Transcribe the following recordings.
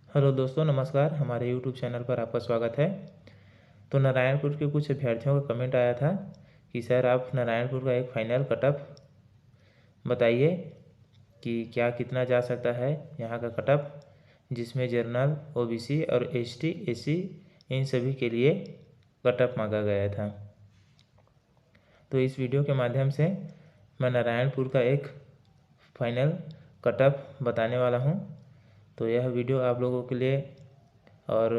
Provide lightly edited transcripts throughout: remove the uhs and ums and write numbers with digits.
Hello दोस्तों, नमस्कार। हमारे यूट्यूब चैनल पर आपका स्वागत है। तो नारायणपुर के कुछ अभ्यर्थियों का कमेंट आया था कि सर आप नारायणपुर का एक फाइनल कट ऑफ बताइए कि क्या कितना जा सकता है यहाँ का कट ऑफ, जिसमें जनरल, ओबीसी और एसटी, एससी इन सभी के लिए कट ऑफ मांगा गया था। तो इस वीडियो के माध्यम से मैं नारायणपुर का एक फाइनल कट ऑफ बताने वाला हूँ। तो यह वीडियो आप लोगों के लिए और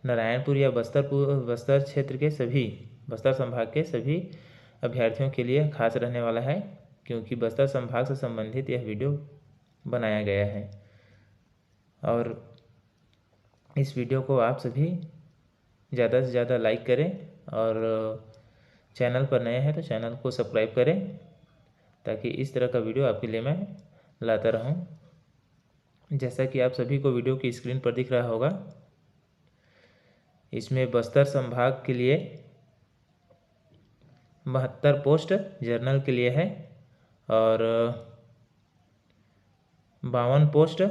नारायणपुर या बस्तर क्षेत्र के सभी, बस्तर संभाग के सभी अभ्यर्थियों के लिए खास रहने वाला है, क्योंकि बस्तर संभाग से संबंधित यह वीडियो बनाया गया है। और इस वीडियो को आप सभी ज़्यादा से ज़्यादा लाइक करें और चैनल पर नए हैं तो चैनल को सब्सक्राइब करें, ताकि इस तरह का वीडियो आपके लिए मैं लाता रहूं। जैसा कि आप सभी को वीडियो की स्क्रीन पर दिख रहा होगा, इसमें बस्तर संभाग के लिए 72 पोस्ट जर्नल के लिए है और 52 पोस्ट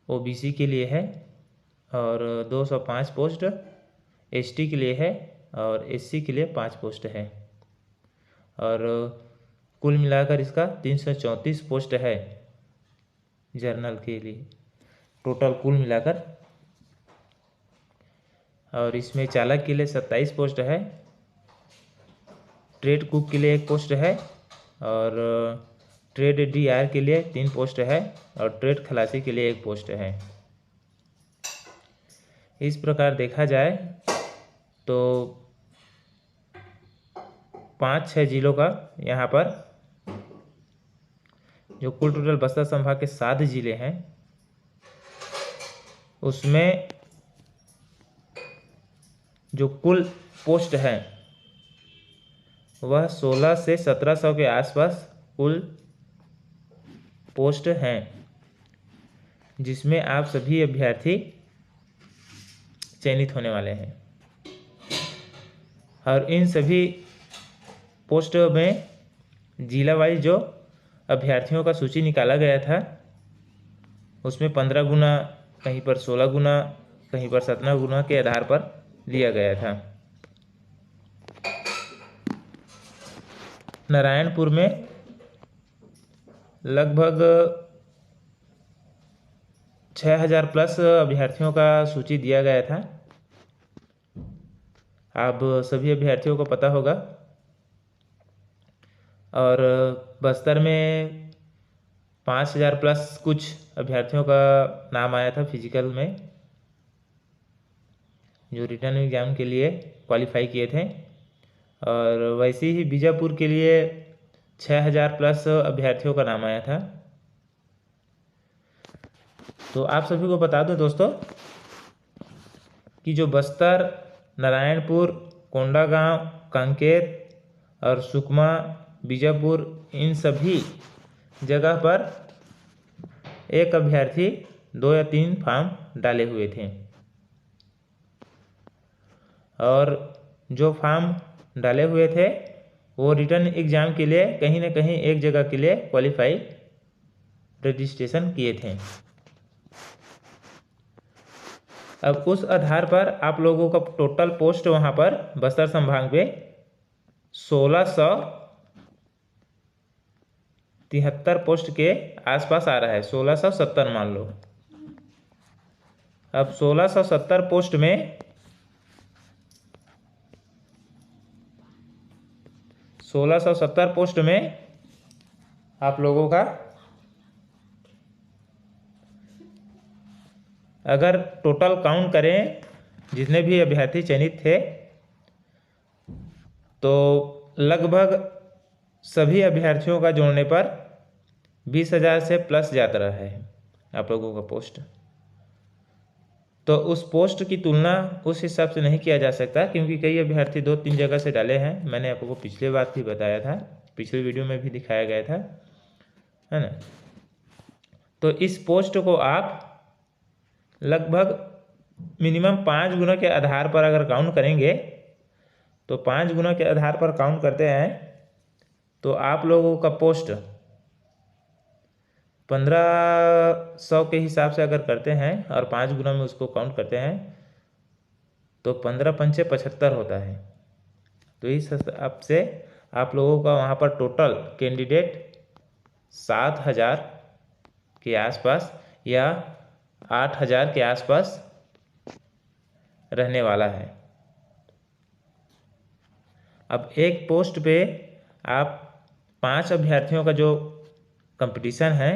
ओबीसी के लिए है और 205 पोस्ट एसटी के लिए है और एससी के लिए 5 पोस्ट है। और कुल मिलाकर इसका 334 पोस्ट है जर्नल के लिए, टोटल कुल मिलाकर। और इसमें चालक के लिए 27 पोस्ट है, ट्रेड कुक के लिए 1 पोस्ट है और ट्रेड डीआर के लिए 3 पोस्ट है और ट्रेड खलासी के लिए 1 पोस्ट है। इस प्रकार देखा जाए तो 5-6 जिलों का यहाँ पर, जो कुल टोटल बस्तर संभाग के 7 जिले हैं, उसमें जो कुल पोस्ट है वह 16 से 1700 के आसपास कुल पोस्ट हैं, जिसमें आप सभी अभ्यर्थी चयनित होने वाले हैं। और इन सभी पोस्ट में जिला वाइज जो अभ्यर्थियों का सूची निकाला गया था, उसमें 15 गुना, कहीं पर 16 गुना, कहीं पर 17 गुना के आधार पर लिया गया था। नारायणपुर में लगभग 6000 प्लस अभ्यर्थियों का सूची दिया गया था। आप सभी अभ्यर्थियों को पता होगा। और बस्तर में 5000 प्लस कुछ अभ्यर्थियों का नाम आया था फिजिकल में, जो रिटर्न एग्जाम के लिए क्वालिफाई किए थे। और वैसे ही बीजापुर के लिए 6000 प्लस अभ्यर्थियों का नाम आया था। तो आप सभी को बता दो दोस्तों कि जो बस्तर, नारायणपुर, कोंडागांव, कांकेर और सुकमा, बीजापुर, इन सभी जगह पर एक अभ्यर्थी 2 या 3 फॉर्म डाले हुए थे। और जो फॉर्म डाले हुए थे वो रिटर्न एग्जाम के लिए कहीं ना कहीं एक जगह के लिए क्वालिफाई रजिस्ट्रेशन किए थे। अब उस आधार पर आप लोगों का टोटल पोस्ट वहाँ पर बस्तर संभाग में 1673 पोस्ट के आसपास आ रहा है, 1670 मान लो। अब 1670 पोस्ट में 1670 पोस्ट में आप लोगों का अगर टोटल काउंट करें जितने भी अभ्यर्थी चयनित थे, तो लगभग सभी अभ्यर्थियों का जोड़ने पर 20,000 से प्लस जाता रहा है आप लोगों का पोस्ट। तो उस पोस्ट की तुलना उस हिसाब से नहीं किया जा सकता, क्योंकि कई अभ्यर्थी 2-3 जगह से डाले हैं। मैंने आपको पिछले बार भी बताया था, पिछले वीडियो में भी दिखाया गया था, है ना। तो इस पोस्ट को आप लगभग मिनिमम 5 गुना के आधार पर अगर काउंट करेंगे, तो 5 गुना के आधार पर काउंट करते हैं तो आप लोगों का पोस्ट 1500 के हिसाब से अगर करते हैं और 5 गुना में उसको काउंट करते हैं तो 15 पंचे 75 होता है। तो इस हिसाब से आप लोगों का वहाँ पर टोटल कैंडिडेट 7000 के आसपास या 8000 के आसपास रहने वाला है। अब एक पोस्ट पे आप 5 अभ्यर्थियों का जो कंपटीशन है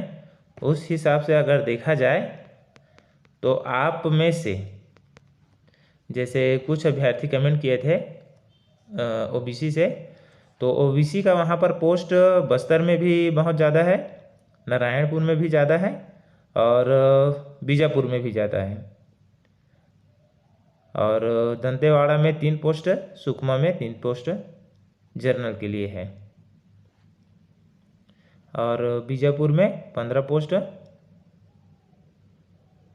उस हिसाब से अगर देखा जाए तो आप में से जैसे कुछ अभ्यर्थी कमेंट किए थे ओबीसी से, तो ओबीसी का वहाँ पर पोस्ट बस्तर में भी बहुत ज़्यादा है, नारायणपुर में भी ज़्यादा है और बीजापुर में भी ज़्यादा है, और दंतेवाड़ा में 3 पोस्ट, सुकमा में 3 पोस्ट जनरल के लिए है, और बीजापुर में 15 पोस्ट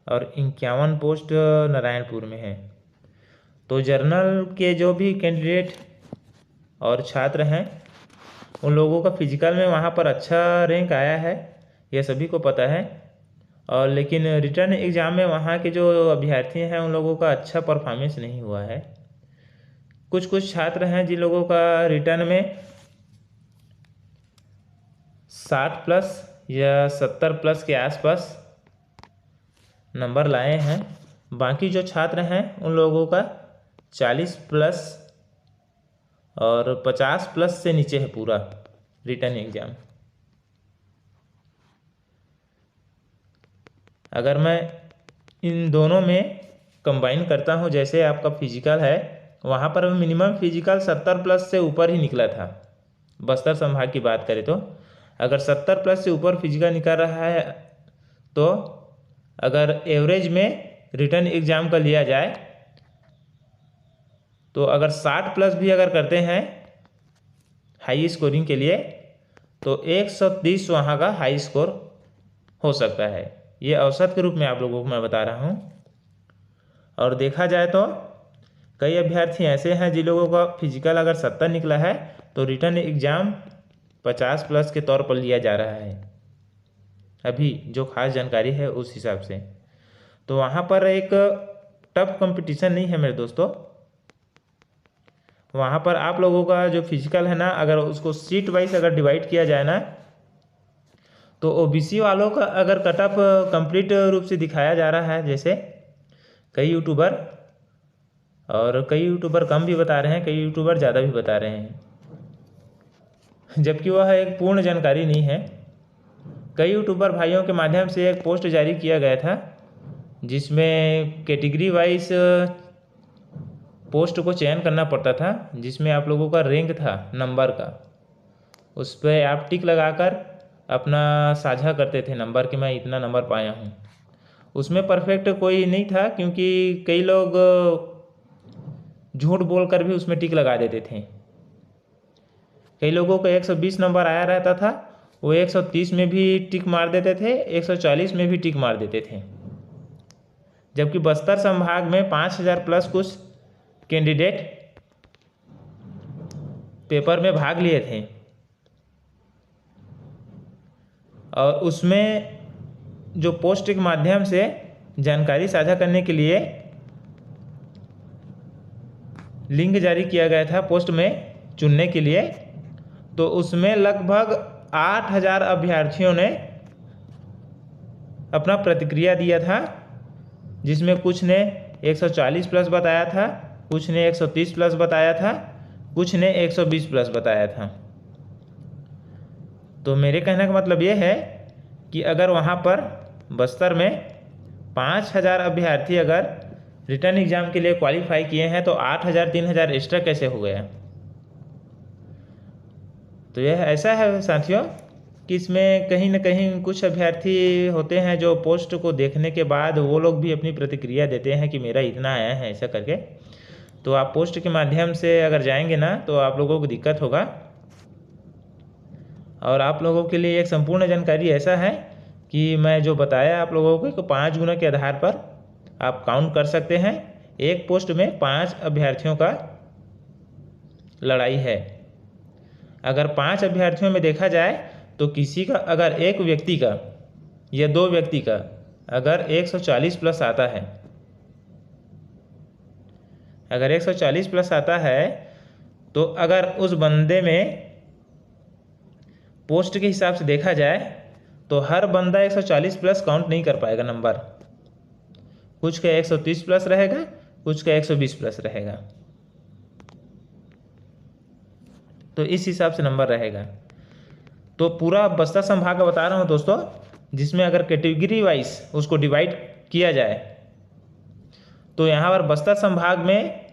और 51 पोस्ट नारायणपुर में है। तो जर्नल के जो भी कैंडिडेट और छात्र हैं उन लोगों का फिजिकल में वहाँ पर अच्छा रैंक आया है, यह सभी को पता है, और लेकिन रिटर्न एग्ज़ाम में वहाँ के जो अभ्यर्थी हैं उन लोगों का अच्छा परफॉर्मेंस नहीं हुआ है। कुछ छात्र हैं जिन लोगों का रिटर्न में 60 प्लस या 70 प्लस के आसपास नंबर लाए हैं। बाकी जो छात्र हैं उन लोगों का 40 प्लस और 50 प्लस से नीचे है पूरा रिटर्न एग्ज़ाम। अगर मैं इन दोनों में कंबाइन करता हूँ, जैसे आपका फिजिकल है वहाँ पर मिनिमम फिजिकल 70 प्लस से ऊपर ही निकला था। बस्तर संभाग की बात करें तो अगर 70 प्लस से ऊपर फिजिकल निकल रहा है तो अगर एवरेज में रिटर्न एग्ज़ाम का लिया जाए तो अगर 60 प्लस भी अगर करते हैं हाई स्कोरिंग के लिए तो 130 वहाँ का हाई स्कोर हो सकता है। ये औसत के रूप में आप लोगों को मैं बता रहा हूँ। और देखा जाए तो कई अभ्यर्थी ऐसे हैं जिन लोगों का फिजिकल अगर 70 निकला है तो रिटर्न एग्ज़ाम 50 प्लस के तौर पर लिया जा रहा है, अभी जो खास जानकारी है उस हिसाब से। तो वहाँ पर एक टफ कंपटीशन नहीं है मेरे दोस्तों। वहाँ पर आप लोगों का जो फिजिकल है ना, अगर उसको सीट वाइज अगर डिवाइड किया जाए ना तो ओबीसी वालों का अगर कटअप कंप्लीट रूप से दिखाया जा रहा है, जैसे कई यूट्यूबर कम भी बता रहे हैं, कई यूट्यूबर ज़्यादा भी बता रहे हैं, जबकि वह एक पूर्ण जानकारी नहीं है। कई यूट्यूबर भाइयों के माध्यम से एक पोस्ट जारी किया गया था जिसमें कैटेगरी वाइज पोस्ट को चयन करना पड़ता था, जिसमें आप लोगों का रैंक था नंबर का, उस पर आप टिक लगाकर अपना साझा करते थे नंबर कि मैं इतना नंबर पाया हूँ। उसमें परफेक्ट कोई नहीं था क्योंकि कई लोग झूठ बोलकर भी उसमें टिक लगा देते थे। कई लोगों को 120 नंबर आया रहता था, वो 130 में भी टिक मार देते थे, 140 में भी टिक मार देते थे, जबकि बस्तर संभाग में 5000 प्लस कुछ कैंडिडेट पेपर में भाग लिए थे और उसमें जो पोस्ट के माध्यम से जानकारी साझा करने के लिए लिंक जारी किया गया था पोस्ट में चुनने के लिए, तो उसमें लगभग 8000 अभ्यर्थियों ने अपना प्रतिक्रिया दिया था, जिसमें कुछ ने 140 प्लस बताया था, कुछ ने 130 प्लस बताया था, कुछ ने 120 प्लस बताया था। तो मेरे कहने का मतलब ये है कि अगर वहाँ पर बस्तर में 5000 अभ्यर्थी अगर रिटर्न एग्ज़ाम के लिए क्वालिफाई किए हैं तो 8000 3000 एक्स्ट्रा कैसे हो गया। तो यह ऐसा है साथियों कि इसमें कहीं ना कहीं कुछ अभ्यर्थी होते हैं जो पोस्ट को देखने के बाद वो लोग भी अपनी प्रतिक्रिया देते हैं कि मेरा इतना आया है ऐसा करके। तो आप पोस्ट के माध्यम से अगर जाएंगे ना तो आप लोगों को दिक्कत होगा। और आप लोगों के लिए एक संपूर्ण जानकारी ऐसा है कि मैं जो बताया आप लोगों को 5 गुना के आधार पर आप काउंट कर सकते हैं। एक पोस्ट में 5 अभ्यर्थियों का लड़ाई है। अगर 5 अभ्यर्थियों में देखा जाए तो किसी का अगर एक व्यक्ति का या दो व्यक्ति का अगर 140 प्लस आता है, अगर 140 प्लस आता है तो अगर उस बंदे में पोस्ट के हिसाब से देखा जाए तो हर बंदा 140 प्लस काउंट नहीं कर पाएगा नंबर। कुछ का 130 प्लस रहेगा, कुछ का 120 प्लस रहेगा, तो इस हिसाब से नंबर रहेगा। तो पूरा बस्तर संभाग का बता रहा हूँ दोस्तों, जिसमें अगर कैटेगरी वाइज उसको डिवाइड किया जाए तो यहाँ पर बस्तर संभाग में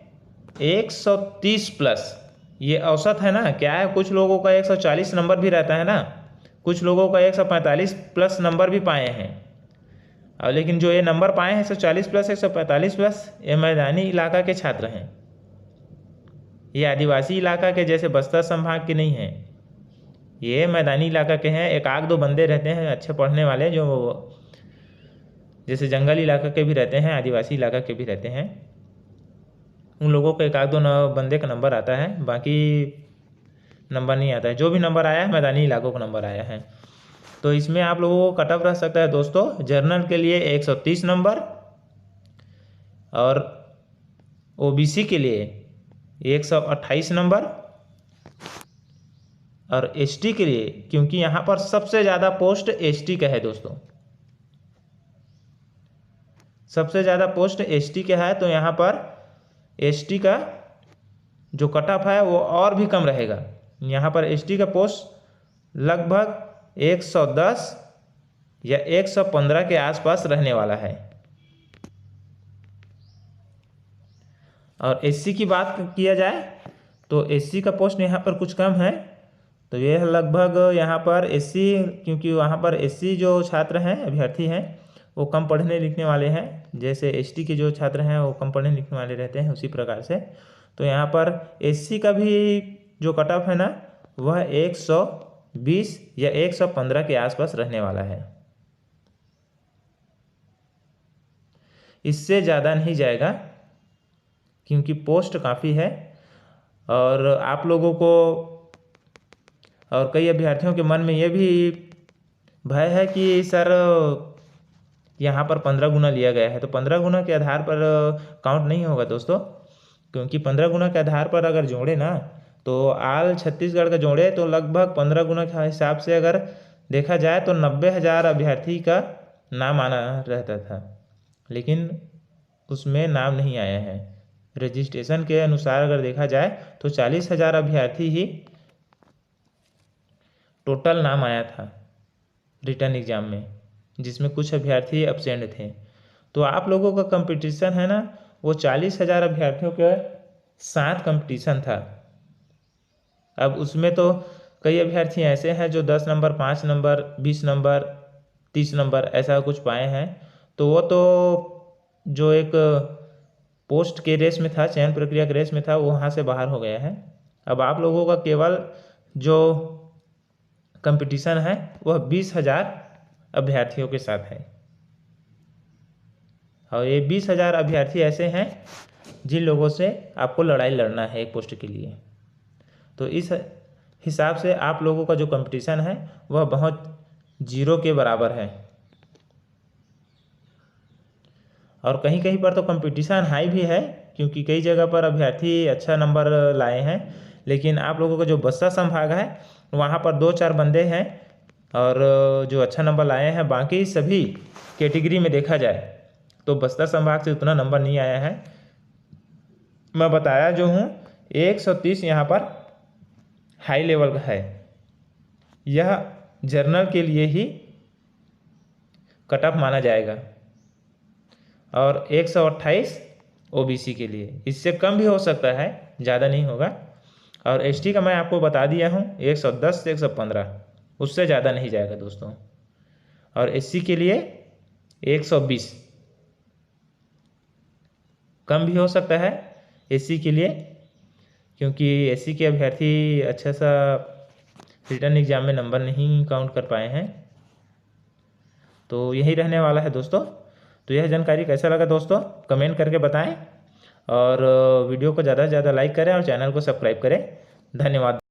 130 प्लस ये औसत है ना। क्या है, कुछ लोगों का 140 नंबर भी रहता है ना, कुछ लोगों का 145 प्लस नंबर भी पाए हैं। और लेकिन जो ये नंबर पाए हैं 140 प्लस 145 प्लस, ये मैदानी इलाका के छात्र हैं, ये आदिवासी इलाका के जैसे बस्तर संभाग के नहीं हैं, ये मैदानी इलाका के हैं। एक आध दो बंदे रहते हैं अच्छे पढ़ने वाले, जो जैसे जंगल इलाका के भी रहते हैं, आदिवासी इलाका के भी रहते हैं, उन लोगों को एक आध दो बंदे का नंबर आता है, बाकी नंबर नहीं आता है। जो भी नंबर आया है मैदानी इलाकों का नंबर आया है। तो इसमें आप लोगों को कट ऑफ रह सकता है दोस्तों, जनरल के लिए 130 नंबर और ओबीसी के लिए 128 नंबर और एसटी के लिए, क्योंकि यहाँ पर सबसे ज़्यादा पोस्ट एसटी का है दोस्तों, सबसे ज़्यादा पोस्ट एसटी का है, तो यहाँ पर एसटी का जो कट ऑफ है वो और भी कम रहेगा। यहाँ पर एसटी का पोस्ट लगभग 110 या 115 के आसपास रहने वाला है। और एससी की बात किया जाए तो एससी का पोस्ट यहाँ पर कुछ कम है, तो यह लगभग यहाँ पर एससी, क्योंकि वहाँ पर एससी जो छात्र हैं अभ्यर्थी हैं वो कम पढ़ने लिखने वाले हैं, जैसे एसटी के जो छात्र हैं वो कम पढ़ने लिखने वाले रहते हैं, उसी प्रकार से तो यहाँ पर एससी का भी जो कट ऑफ है ना वह 120 या 115 के आसपास रहने वाला है, इससे ज़्यादा नहीं जाएगा, क्योंकि पोस्ट काफ़ी है। और आप लोगों को और कई अभ्यर्थियों के मन में ये भी भय है कि सर यहाँ पर 15 गुना लिया गया है, तो 15 गुना के आधार पर काउंट नहीं होगा दोस्तों, क्योंकि 15 गुना के आधार पर अगर जोड़े ना तो आल छत्तीसगढ़ का जोड़े तो लगभग 15 गुना के हिसाब से अगर देखा जाए तो 90,000 अभ्यर्थी का नाम आना रहता था, लेकिन उसमें नाम नहीं आया है। रजिस्ट्रेशन के अनुसार अगर देखा जाए तो 40,000 अभ्यर्थी ही टोटल नाम आया था रिटर्न एग्ज़ाम में, जिसमें कुछ अभ्यर्थी एब्सेंट थे। तो आप लोगों का कंपटीशन है ना वो 40,000 अभ्यर्थियों के साथ कंपटीशन था। अब उसमें तो कई अभ्यर्थी ऐसे हैं जो 10 नंबर, 5 नंबर, 20 नंबर, 30 नंबर ऐसा कुछ पाए हैं, तो वो तो जो एक पोस्ट के रेस में था, चयन प्रक्रिया के रेस में था, वो वहाँ से बाहर हो गया है। अब आप लोगों का केवल जो कंपटीशन है वह 20,000 अभ्यर्थियों के साथ है, और ये 20,000 अभ्यर्थी ऐसे हैं जिन लोगों से आपको लड़ाई लड़ना है एक पोस्ट के लिए। तो इस हिसाब से आप लोगों का जो कंपटीशन है वह बहुत जीरो के बराबर है, और कहीं कहीं पर तो कंपटीशन हाई भी है, क्योंकि कई जगह पर अभ्यर्थी अच्छा नंबर लाए हैं। लेकिन आप लोगों का जो बस्तर संभाग है वहाँ पर 2-4 बंदे हैं और जो अच्छा नंबर लाए हैं, बाकी सभी कैटेगरी में देखा जाए तो बस्तर संभाग से उतना नंबर नहीं आया है। मैं बताया जो हूँ 130 यहाँ पर हाई लेवल का है, यह जर्नल के लिए ही कट ऑफ माना जाएगा, और 128 ओबीसी के लिए, इससे कम भी हो सकता है, ज़्यादा नहीं होगा। और एसटी का मैं आपको बता दिया हूँ 110 से 115, उससे ज़्यादा नहीं जाएगा दोस्तों। और एससी के लिए 120, कम भी हो सकता है एससी के लिए, क्योंकि एससी के अभ्यर्थी अच्छा सा रिटर्न एग्ज़ाम में नंबर नहीं काउंट कर पाए हैं। तो यही रहने वाला है दोस्तों। तो यह जानकारी कैसा लगा दोस्तों कमेंट करके बताएं, और वीडियो को ज़्यादा से ज़्यादा लाइक करें और चैनल को सब्सक्राइब करें। धन्यवाद।